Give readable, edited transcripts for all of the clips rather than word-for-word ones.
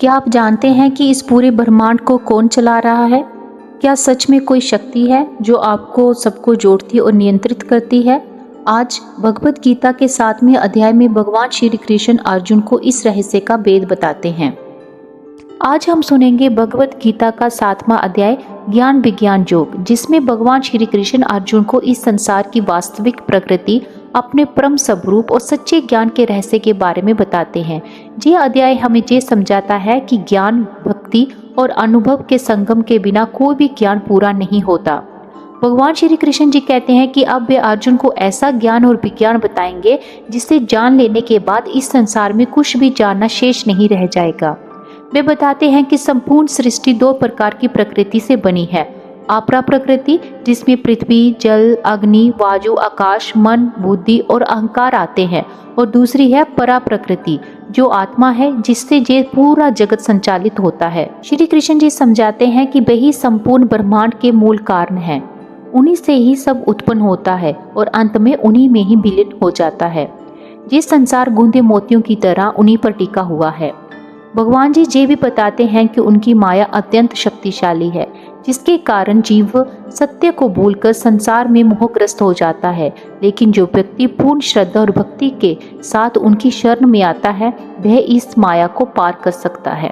क्या आप जानते हैं कि इस पूरे ब्रह्मांड को कौन चला रहा है? क्या सच में कोई शक्ति है जो आपको सबको जोड़ती और नियंत्रित करती है? आज भगवत गीता के 7वें अध्याय में भगवान श्री कृष्ण अर्जुन को इस रहस्य का भेद बताते हैं। आज हम सुनेंगे भगवत गीता का 7वां अध्याय ज्ञान विज्ञान योग, जिसमें भगवान श्री कृष्ण अर्जुन को इस संसार की वास्तविक प्रकृति, अपने परम स्वरूप और सच्चे ज्ञान के रहस्य के बारे में बताते हैं। ये अध्याय हमें ये समझाता है कि ज्ञान, भक्ति और अनुभव के संगम के बिना कोई भी ज्ञान पूरा नहीं होता। भगवान श्री कृष्ण जी कहते हैं कि अब वे अर्जुन को ऐसा ज्ञान और विज्ञान बताएंगे जिसे जान लेने के बाद इस संसार में कुछ भी जानना शेष नहीं रह जाएगा। वे बताते हैं कि संपूर्ण सृष्टि 2 प्रकार की प्रकृति से बनी है। आपरा प्रकृति, जिसमें पृथ्वी, जल, अग्नि, वायु, आकाश, मन, बुद्धि और अहंकार आते हैं, और दूसरी है परा प्रकृति, जो आत्मा है, जिससे ये पूरा जगत संचालित होता है। श्री कृष्ण जी समझाते हैं कि वही संपूर्ण ब्रह्मांड के मूल कारण है। उन्हीं से ही सब उत्पन्न होता है और अंत में उन्हीं में ही विलीन हो जाता है। ये संसार गूंदे मोतियों की तरह उन्हीं पर टिका हुआ है। भगवान जी ये भी बताते हैं कि उनकी माया अत्यंत शक्तिशाली है, जिसके कारण जीव सत्य को भूलकर संसार में मोहग्रस्त हो जाता है। लेकिन जो व्यक्ति पूर्ण श्रद्धा और भक्ति के साथ उनकी शरण में आता है, वह इस माया को पार कर सकता है।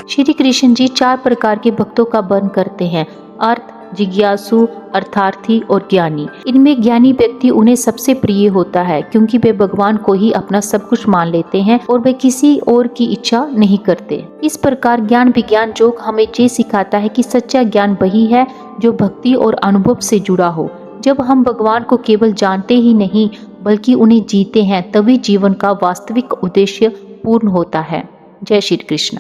श्री कृष्ण जी 4 प्रकार के भक्तों का वर्णन करते हैं: अर्थ, जिज्ञासु, अर्थार्थी और ज्ञानी। इनमें ज्ञानी व्यक्ति उन्हें सबसे प्रिय होता है, क्योंकि वे भगवान को ही अपना सब कुछ मान लेते हैं और वे किसी और की इच्छा नहीं करते। इस प्रकार ज्ञान विज्ञान योग हमें ये सिखाता है कि सच्चा ज्ञान वही है जो भक्ति और अनुभव से जुड़ा हो। जब हम भगवान को केवल जानते ही नहीं बल्कि उन्हें जीते हैं, तभी जीवन का वास्तविक उद्देश्य पूर्ण होता है। जय श्री कृष्ण।